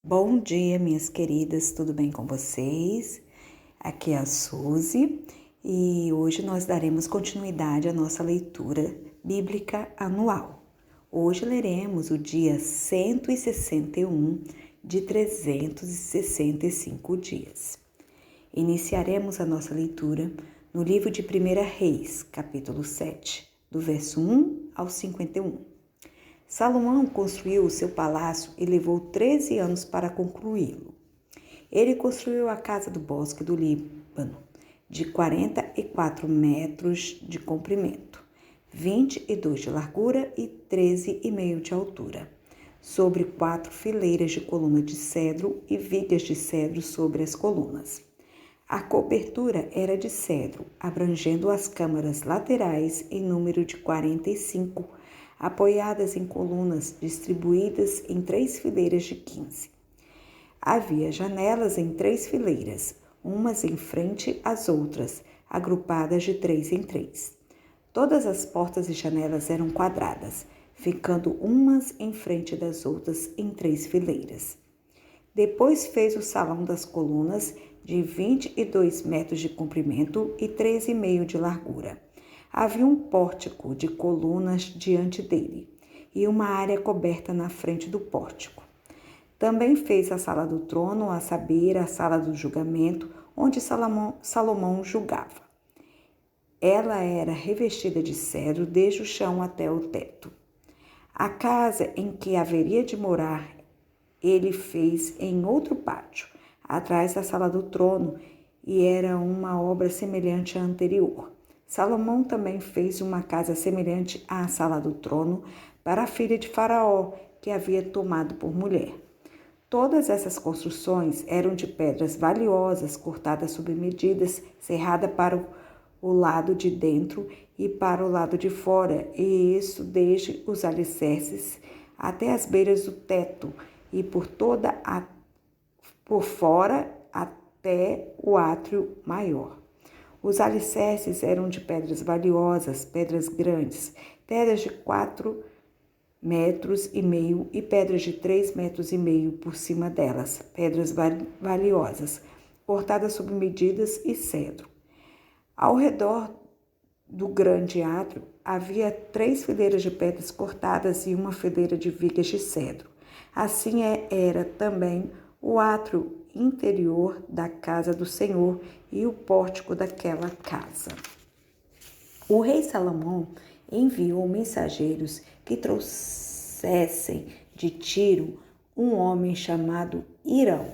Bom dia, minhas queridas, tudo bem com vocês? Aqui é a Suzy e hoje nós daremos continuidade à nossa leitura bíblica anual. Hoje leremos o dia 161 de 365 dias. Iniciaremos a nossa leitura no livro de 1 Reis, capítulo 7, do verso 1 ao 51. Salomão construiu o seu palácio e levou 13 anos para concluí-lo. Ele construiu a casa do bosque do Líbano, de 44 metros de comprimento, 22 de largura e 13,5 de altura, sobre 4 fileiras de coluna de cedro e vigas de cedro sobre as colunas. A cobertura era de cedro, abrangendo as câmaras laterais em número de 45, apoiadas em colunas distribuídas em 3 fileiras de 15. Havia janelas em 3 fileiras, umas em frente às outras, agrupadas de 3 em 3. Todas as portas e janelas eram quadradas, ficando umas em frente das outras em 3 fileiras. Depois fez o salão das colunas de 22 metros de comprimento e 13,5 de largura. Havia um pórtico de colunas diante dele e uma área coberta na frente do pórtico. Também fez a sala do trono, a saber, a sala do julgamento, onde Salomão julgava. Ela era revestida de cedro desde o chão até o teto. A casa em que haveria de morar ele fez em outro pátio, atrás da sala do trono, e era uma obra semelhante à anterior. Salomão também fez uma casa semelhante à sala do trono para a filha de Faraó, que havia tomado por mulher. Todas essas construções eram de pedras valiosas, cortadas sob medidas, serrada para o lado de dentro e para o lado de fora, e isso desde os alicerces até as beiras do teto e por fora até o átrio maior. Os alicerces eram de pedras valiosas, pedras grandes, pedras de 4,5 metros e pedras de 3,5 metros por cima delas, pedras valiosas, cortadas sob medidas e cedro. Ao redor do grande átrio havia 3 fileiras de pedras cortadas e uma fileira de vigas de cedro. Assim era também o átrio interior da casa do Senhor e o pórtico daquela casa. O rei Salomão enviou mensageiros que trouxessem de Tiro um homem chamado Hirão.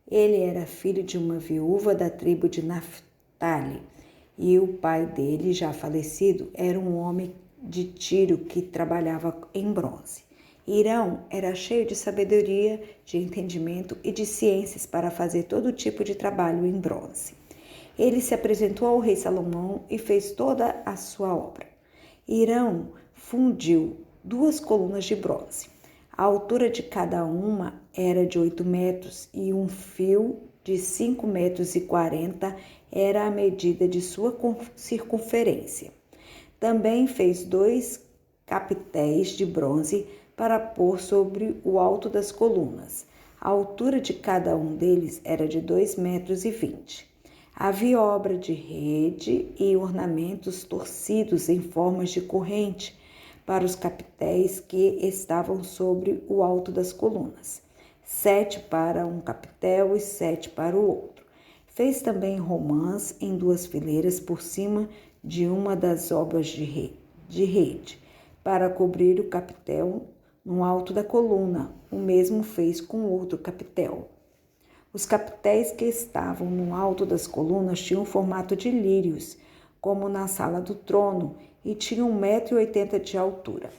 Ele era filho de uma viúva da tribo de Naftali, e o pai dele, já falecido, era um homem de Tiro que trabalhava em bronze. Hirão era cheio de sabedoria, de entendimento e de ciências para fazer todo tipo de trabalho em bronze. Ele se apresentou ao rei Salomão e fez toda a sua obra. Hirão fundiu 2 colunas de bronze. A altura de cada uma era de 8 metros e um fio de 5,40 metros era a medida de sua circunferência. Também fez 2 capitéis de bronze para pôr sobre o alto das colunas. A altura de cada um deles era de 2,20 metros. Havia obra de rede e ornamentos torcidos em formas de corrente para os capitéis que estavam sobre o alto das colunas, 7 para um capitel e 7 para o outro. Fez também romãs em 2 fileiras por cima de uma das obras de rede, para cobrir o capitel no alto da coluna. O mesmo fez com outro capitel. Os capitéis que estavam no alto das colunas tinham formato de lírios, como na sala do trono, e tinham 1,80 m de altura.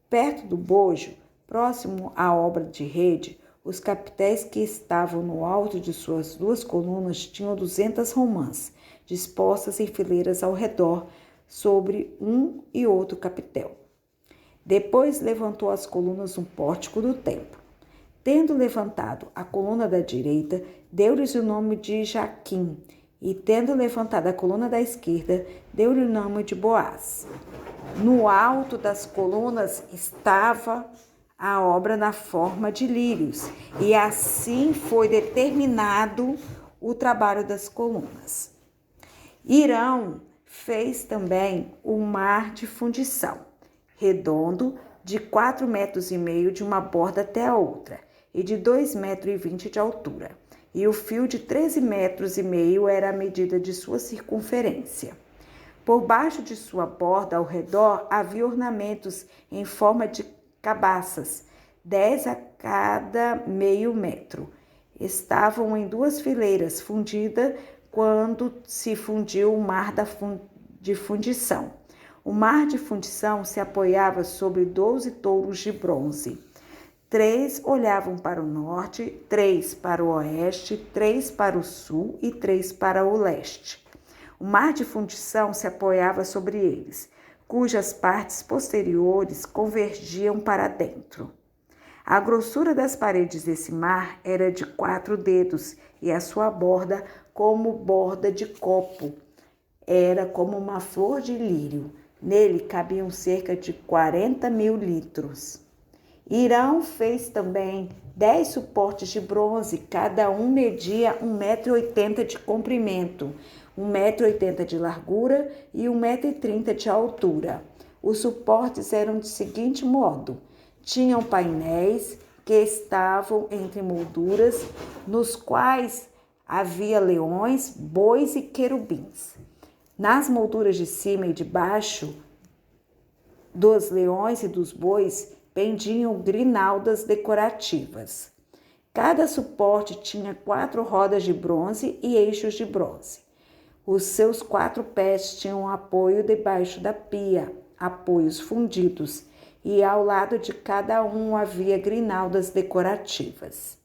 Perto do bojo, próximo à obra de rede, os capitéis que estavam no alto de suas 2 colunas tinham 200 romãs, dispostas em fileiras ao redor, sobre um e outro capitel. Depois levantou as colunas no pórtico do templo. Tendo levantado a coluna da direita, deu-lhes o nome de Jaquim, e tendo levantado a coluna da esquerda, deu-lhe o nome de Boaz. No alto das colunas estava a obra na forma de lírios, e assim foi determinado o trabalho das colunas. Hirão fez também o mar de fundição, redondo, de 4,5 metros de uma borda até a outra, e de 2,20 metros de altura, e o fio de 13,5 metros era a medida de sua circunferência. Por baixo de sua borda, ao redor, havia ornamentos em forma de cabaças, 10 a cada meio metro. Estavam em 2 fileiras, fundida quando se fundiu o mar de fundição. O mar de fundição se apoiava sobre 12 touros de bronze. 3 olhavam para o norte, 3 para o oeste, 3 para o sul e 3 para o leste. O mar de fundição se apoiava sobre eles, cujas partes posteriores convergiam para dentro. A grossura das paredes desse mar era de 4 dedos e a sua borda, como borda de copo, era como uma flor de lírio. Nele cabiam cerca de 40.000 litros. Hirão fez também 10 suportes de bronze, cada um media 1,80 m de comprimento, 1,80 m de largura e 1,30 m de altura. Os suportes eram do seguinte modo: tinham painéis que estavam entre molduras, nos quais havia leões, bois e querubins. Nas molduras de cima e de baixo dos leões e dos bois pendiam grinaldas decorativas. Cada suporte tinha 4 rodas de bronze e eixos de bronze. Os seus 4 pés tinham apoio debaixo da pia, apoios fundidos, e ao lado de cada um havia grinaldas decorativas.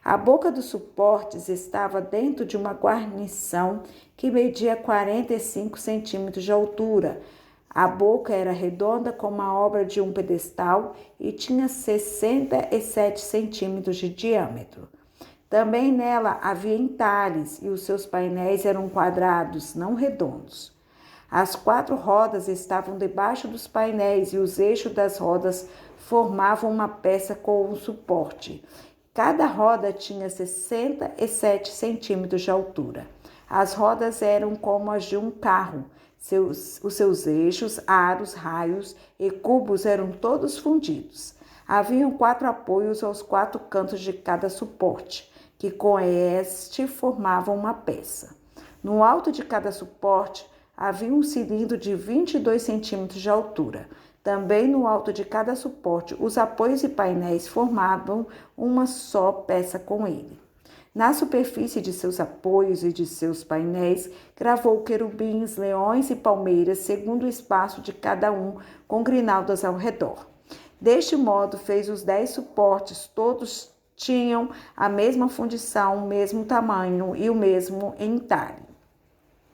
A boca dos suportes estava dentro de uma guarnição que media 45 centímetros de altura. A boca era redonda como a obra de um pedestal e tinha 67 centímetros de diâmetro. Também nela havia entalhes e os seus painéis eram quadrados, não redondos. As 4 rodas estavam debaixo dos painéis e os eixos das rodas formavam uma peça com um suporte. Cada roda tinha 67 centímetros de altura. As rodas eram como as de um carro. Os seus eixos, aros, raios e cubos eram todos fundidos. Haviam 4 apoios aos 4 cantos de cada suporte, que com este formavam uma peça. No alto de cada suporte havia um cilindro de 22 centímetros de altura. Também no alto de cada suporte, os apoios e painéis formavam uma só peça com ele. Na superfície de seus apoios e de seus painéis, gravou querubins, leões e palmeiras, segundo o espaço de cada um, com grinaldas ao redor. Deste modo, fez os 10 suportes, todos tinham a mesma fundição, o mesmo tamanho e o mesmo entalhe.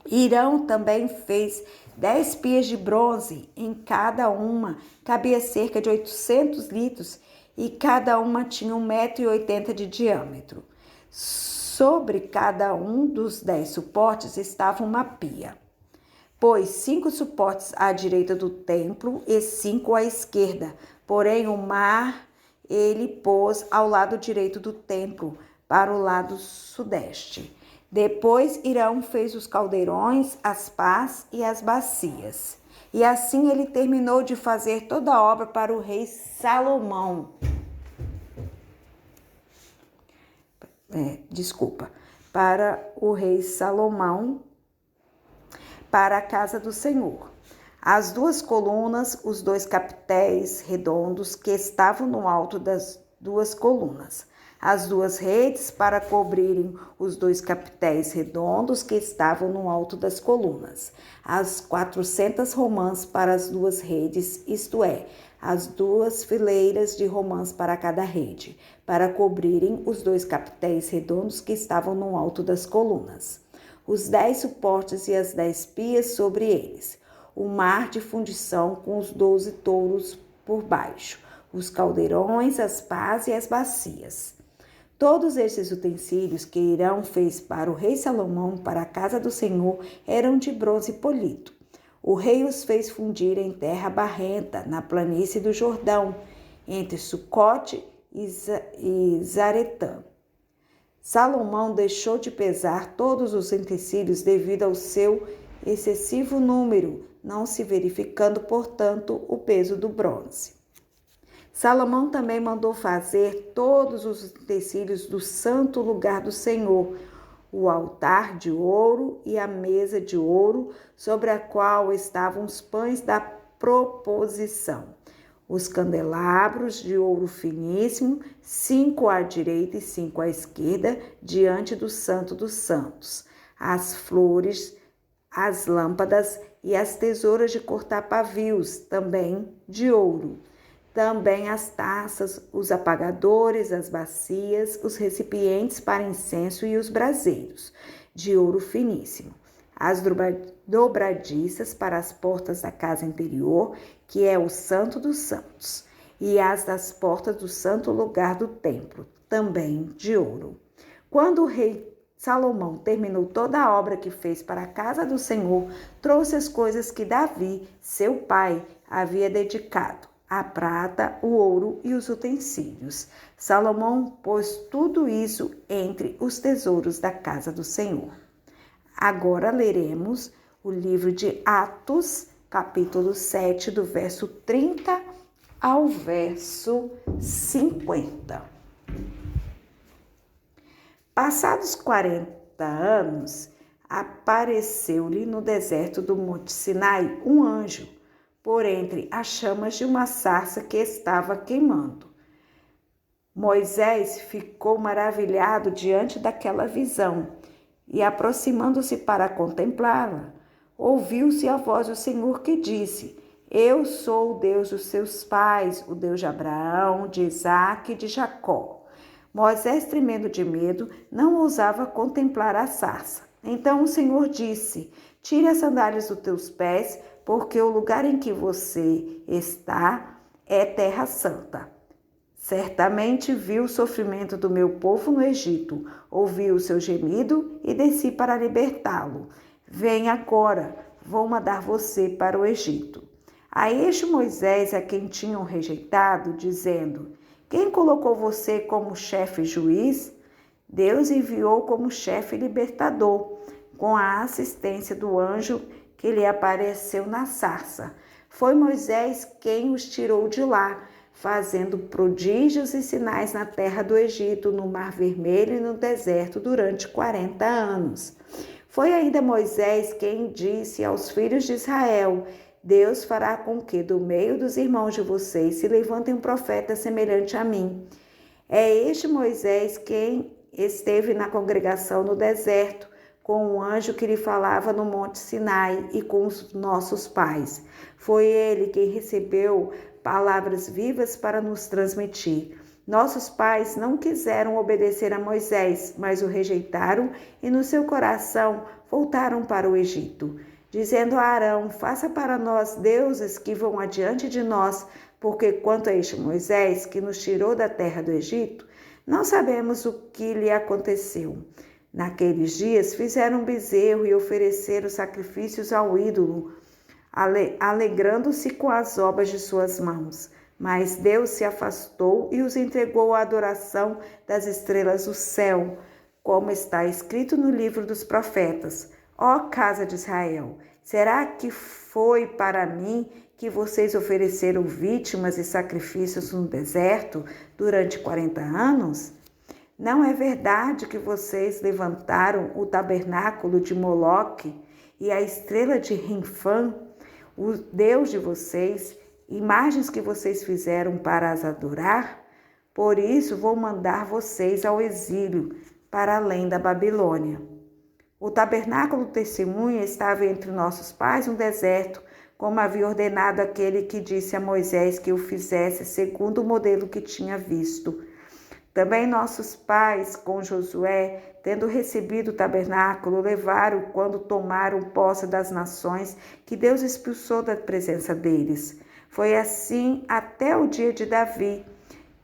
Hirão também fez 10 pias de bronze, em cada uma cabia cerca de 800 litros e cada uma tinha 1,80 m de diâmetro. Sobre cada um dos 10 suportes estava uma pia. Pôs 5 suportes à direita do templo e 5 à esquerda, porém o mar ele pôs ao lado direito do templo, para o lado sudeste. Depois Hirão fez os caldeirões, as pás e as bacias. E assim ele terminou de fazer toda a obra para o rei Salomão. Para o rei Salomão, para a casa do Senhor. As 2 colunas, os 2 capitéis redondos que estavam no alto das 2 colunas. As 2 redes para cobrirem os 2 capitéis redondos que estavam no alto das colunas. As 400 romãs para as 2 redes, isto é, as 2 fileiras de romãs para cada rede, para cobrirem os 2 capitéis redondos que estavam no alto das colunas. Os 10 suportes e as 10 pias sobre eles. O mar de fundição com os 12 touros por baixo. Os caldeirões, as pás e as bacias. Todos esses utensílios que Hirão fez para o rei Salomão, para a casa do Senhor, eram de bronze polido. O rei os fez fundir em terra barrenta, na planície do Jordão, entre Sucote e Zaretã. Salomão deixou de pesar todos os utensílios devido ao seu excessivo número, não se verificando, portanto, o peso do bronze. Salomão também mandou fazer todos os utensílios do santo lugar do Senhor, o altar de ouro e a mesa de ouro, sobre a qual estavam os pães da proposição, os candelabros de ouro finíssimo, 5 à direita e 5 à esquerda, diante do Santo dos Santos, as flores, as lâmpadas e as tesouras de cortar pavios, também de ouro. Também as taças, os apagadores, as bacias, os recipientes para incenso e os braseiros, de ouro finíssimo. As dobradiças para as portas da casa interior, que é o Santo dos Santos, e as das portas do santo lugar do templo, também de ouro. Quando o rei Salomão terminou toda a obra que fez para a casa do Senhor, trouxe as coisas que Davi, seu pai, havia dedicado: a prata, o ouro e os utensílios. Salomão pôs tudo isso entre os tesouros da casa do Senhor. Agora leremos o livro de Atos, capítulo 7, do verso 30 ao verso 50. Passados 40 anos, apareceu-lhe no deserto do Monte Sinai um anjo, por entre as chamas de uma sarça que estava queimando. Moisés ficou maravilhado diante daquela visão e, aproximando-se para contemplá-la, ouviu-se a voz do Senhor que disse: Eu sou o Deus dos seus pais, o Deus de Abraão, de Isaque e de Jacó. Moisés, tremendo de medo, não ousava contemplar a sarça. Então o Senhor disse: Tire as sandálias dos teus pés, porque o lugar em que você está é terra santa. Certamente vi o sofrimento do meu povo no Egito, ouvi o seu gemido e desci para libertá-lo. Vem agora, vou mandar você para o Egito. A este Moisés, a quem tinham rejeitado, dizendo: Quem colocou você como chefe juiz? Deus enviou como chefe libertador, com a assistência do anjo que lhe apareceu na sarça. Foi Moisés quem os tirou de lá, fazendo prodígios e sinais na terra do Egito, no Mar Vermelho e no deserto durante 40 anos. Foi ainda Moisés quem disse aos filhos de Israel: Deus fará com que do meio dos irmãos de vocês se levante um profeta semelhante a mim. É este Moisés quem esteve na congregação no deserto, com o anjo que lhe falava no Monte Sinai e com os nossos pais. Foi ele quem recebeu palavras vivas para nos transmitir. Nossos pais não quiseram obedecer a Moisés, mas o rejeitaram e no seu coração voltaram para o Egito, dizendo a Arão: Faça para nós deuses que vão adiante de nós, porque quanto a este Moisés, que nos tirou da terra do Egito, não sabemos o que lhe aconteceu. Naqueles dias fizeram um bezerro e ofereceram sacrifícios ao ídolo, alegrando-se com as obras de suas mãos. Mas Deus se afastou e os entregou à adoração das estrelas do céu, como está escrito no livro dos profetas: Ó casa de Israel, será que foi para mim que vocês ofereceram vítimas e sacrifícios no deserto durante 40 anos? Não é verdade que vocês levantaram o tabernáculo de Moloque e a estrela de Renfã, o Deus de vocês, imagens que vocês fizeram para as adorar? Por isso vou mandar vocês ao exílio, para além da Babilônia. O tabernáculo do testemunho estava entre nossos pais no deserto, como havia ordenado aquele que disse a Moisés que o fizesse segundo o modelo que tinha visto. Também nossos pais, com Josué, tendo recebido o tabernáculo, levaram quando tomaram posse das nações que Deus expulsou da presença deles. Foi assim até o dia de Davi,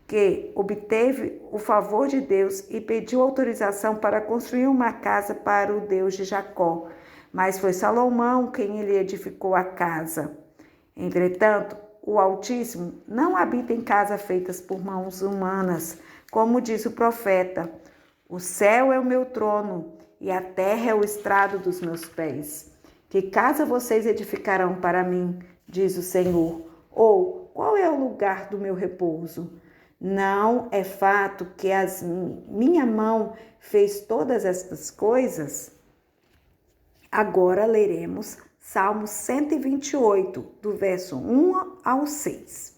que obteve o favor de Deus e pediu autorização para construir uma casa para o Deus de Jacó. Mas foi Salomão quem lhe edificou a casa. Entretanto, o Altíssimo não habita em casa feitas por mãos humanas, como diz o profeta. O céu é o meu trono e a terra é o estrado dos meus pés. Que casa vocês edificarão para mim, diz o Senhor? Ou qual é o lugar do meu repouso? Não é fato que minha mão fez todas estas coisas? Agora leremos Salmo 128, do verso 1 ao 6.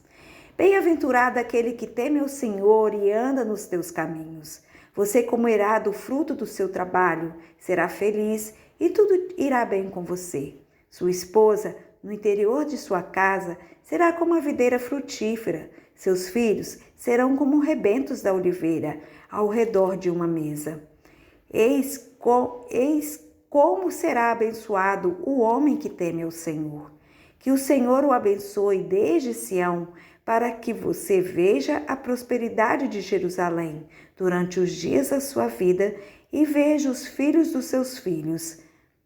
Bem-aventurado aquele que teme o Senhor e anda nos teus caminhos. Você comerá do fruto do seu trabalho, será feliz e tudo irá bem com você. Sua esposa, no interior de sua casa, será como a videira frutífera. Seus filhos serão como rebentos da oliveira, ao redor de uma mesa. Eis como será abençoado o homem que teme ao Senhor. Que o Senhor o abençoe desde Sião, para que você veja a prosperidade de Jerusalém durante os dias da sua vida e veja os filhos dos seus filhos.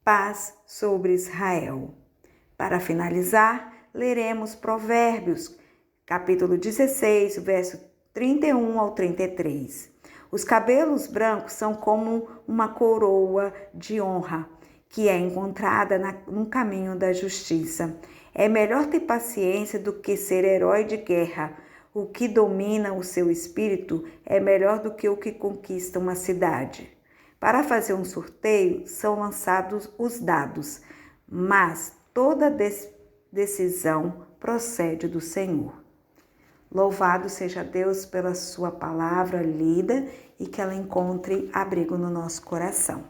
Paz sobre Israel. Para finalizar, leremos Provérbios, capítulo 16, verso 31 ao 33. Os cabelos brancos são como uma coroa de honra, que é encontrada no caminho da justiça. É melhor ter paciência do que ser herói de guerra. O que domina o seu espírito é melhor do que o que conquista uma cidade. Para fazer um sorteio, são lançados os dados, mas toda decisão procede do Senhor. Louvado seja Deus pela sua palavra lida e que ela encontre abrigo no nosso coração.